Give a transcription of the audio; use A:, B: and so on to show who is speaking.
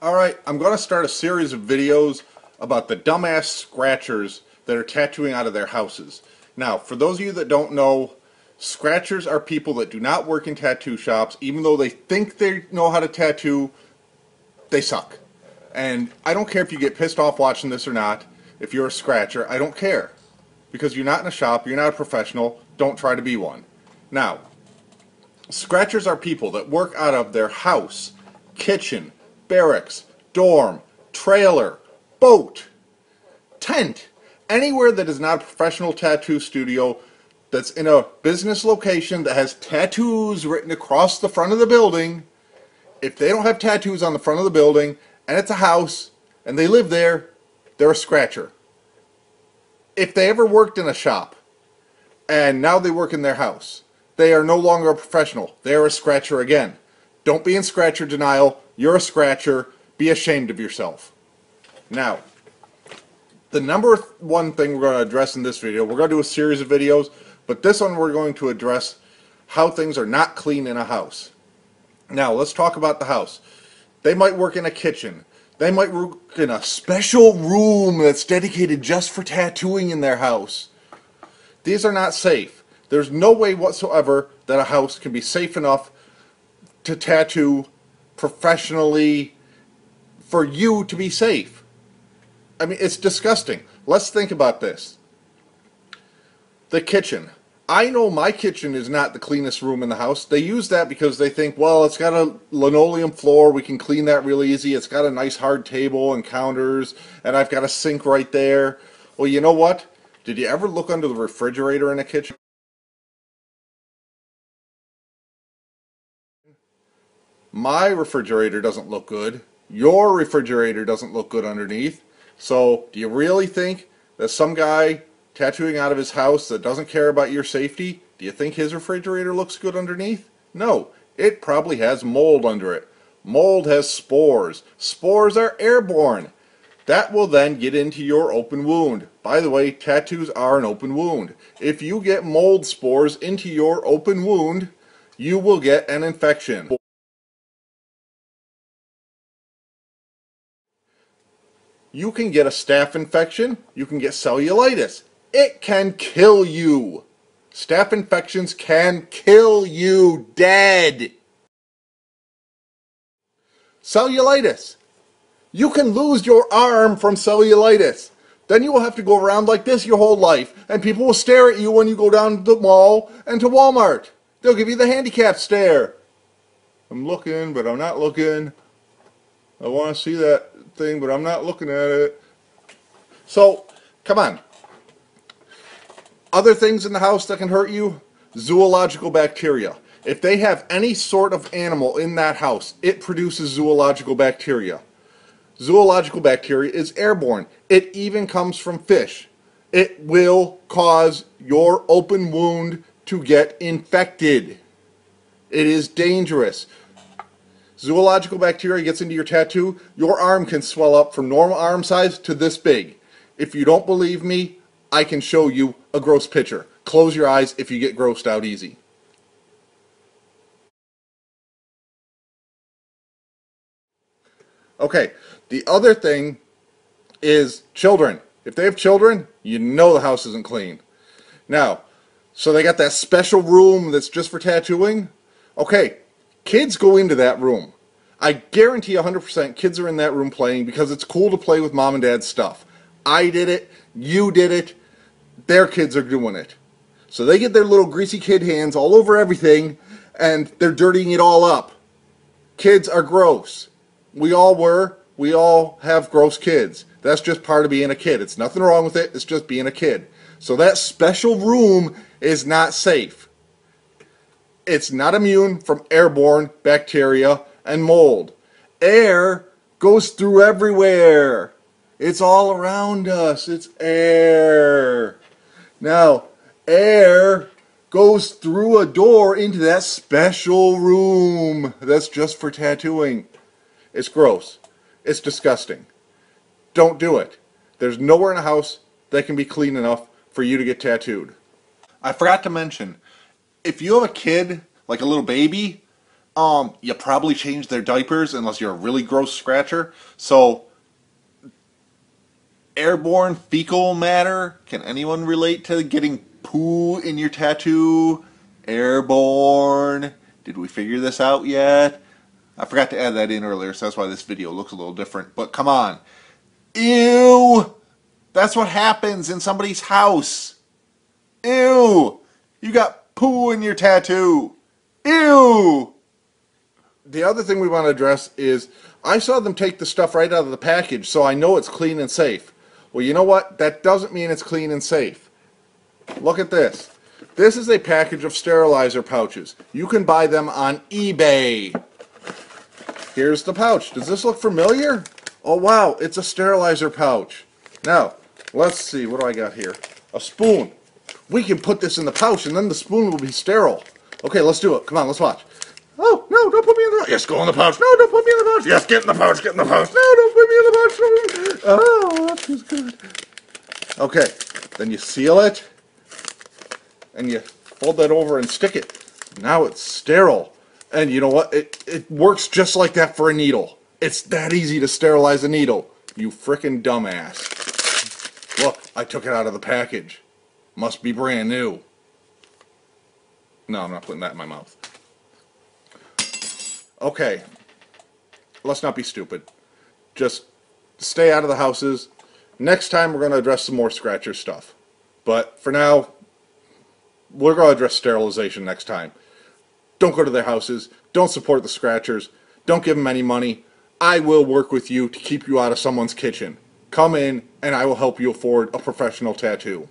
A: Alright, I'm going to start a series of videos about the dumbass scratchers that are tattooing out of their houses. Now, for those of you that don't know, scratchers are people that do not work in tattoo shops. Even though they think they know how to tattoo, they suck. And I don't care if you get pissed off watching this or not. If you're a scratcher, I don't care. Because you're not in a shop, you're not a professional, don't try to be one. Now, scratchers are people that work out of their house, kitchen, barracks, dorm, trailer, boat, tent, anywhere that is not a professional tattoo studio that's in a business location that has tattoos written across the front of the building. If they don't have tattoos on the front of the building and it's a house and they live there, they're a scratcher. If they ever worked in a shop and now they work in their house, they are no longer a professional. They are a scratcher again. Don't be in scratcher denial. You're a scratcher. Be ashamed of yourself. Now, the number one thing we're going to address in this video, we're going to do a series of videos, but this one we're going to address how things are not clean in a house. Now, let's talk about the house. They might work in a kitchen. They might work in a special room that's dedicated just for tattooing in their house. These are not safe. There's no way whatsoever that a house can be safe enough to tattoo professionally for you to be safe. I mean, it's disgusting. Let's think about this. The kitchen. I know my kitchen is not the cleanest room in the house. They use that because they think, well, it's got a linoleum floor, we can clean that really easy. It's got a nice hard table and counters, and I've got a sink right there. Well, you know what? Did you ever look under the refrigerator in a kitchen? My refrigerator doesn't look good. Your refrigerator doesn't look good underneath. So, do you really think that some guy tattooing out of his house that doesn't care about your safety, do you think his refrigerator looks good underneath? No, it probably has mold under it. Mold has spores. Spores are airborne. That will then get into your open wound. By the way, tattoos are an open wound. If you get mold spores into your open wound, you will get an infection. You can get a staph infection. You can get cellulitis. It can kill you. Staph infections can kill you dead. Cellulitis. You can lose your arm from cellulitis. Then you will have to go around like this your whole life, and people will stare at you when you go down to the mall and to Walmart. They'll give you the handicap stare. I'm looking, but I'm not looking. I want to see that thing, but I'm not looking at it. So, come on. Other things in the house that can hurt you? Zoological bacteria. If they have any sort of animal in that house, it produces zoological bacteria. Zoological bacteria is airborne. It even comes from fish. It will cause your open wound to get infected. It is dangerous. Zoological bacteria gets into your tattoo, your arm can swell up from normal arm size to this big. If you don't believe me, I can show you a gross picture. Close your eyes if you get grossed out easy. Okay, the other thing is children. If they have children, you know the house isn't clean. Now, so they got that special room that's just for tattooing? Okay, kids go into that room. I guarantee 100% kids are in that room playing because it's cool to play with mom and dad's stuff. I did it, you did it, their kids are doing it. So they get their little greasy kid hands all over everything and they're dirtying it all up. Kids are gross. We all were. We all have gross kids. That's just part of being a kid. It's nothing wrong with it. It's just being a kid. So that special room is not safe. It's not immune from airborne bacteria and mold. Air goes through everywhere. It's all around us. It's air. Now, air goes through a door into that special room that's just for tattooing. It's gross. It's disgusting. Don't do it. There's nowhere in a house that can be clean enough for you to get tattooed. I forgot to mention, if you have a kid, like a little baby, You probably change their diapers unless you're a really gross scratcher. So, airborne fecal matter. Can anyone relate to getting poo in your tattoo? Airborne. Did we figure this out yet? I forgot to add that in earlier, so that's why this video looks a little different. But come on. Ew! That's what happens in somebody's house. Ew! You got poo in your tattoo. Ew! The other thing we want to address is I saw them take the stuff right out of the package, so I know it's clean and safe. Well, you know what? That doesn't mean it's clean and safe. Look at this. This is a package of sterilizer pouches. You can buy them on eBay. Here's the pouch. Does this look familiar? Oh wow, it's a sterilizer pouch. Now, let's see, what do I got here? A spoon. We can put this in the pouch and then the spoon will be sterile. Okay, let's do it. Come on, let's watch. Oh, no, don't put me in the pouch. Yes, go in the pouch. No, don't put me in the pouch. Yes, get in the pouch, get in the pouch. No, don't put me in the pouch. Oh, that feels good. Okay, then you seal it, and you fold that over and stick it. Now it's sterile. And you know what? It works just like that for a needle. It's that easy to sterilize a needle. You frickin' dumbass. Look, I took it out of the package. Must be brand new. No, I'm not putting that in my mouth. Okay, let's not be stupid. Just stay out of the houses. Next time we're going to address some more scratcher stuff. But for now, we're going to address sterilization next time. Don't go to their houses. Don't support the scratchers. Don't give them any money. I will work with you to keep you out of someone's kitchen. Come in and I will help you afford a professional tattoo.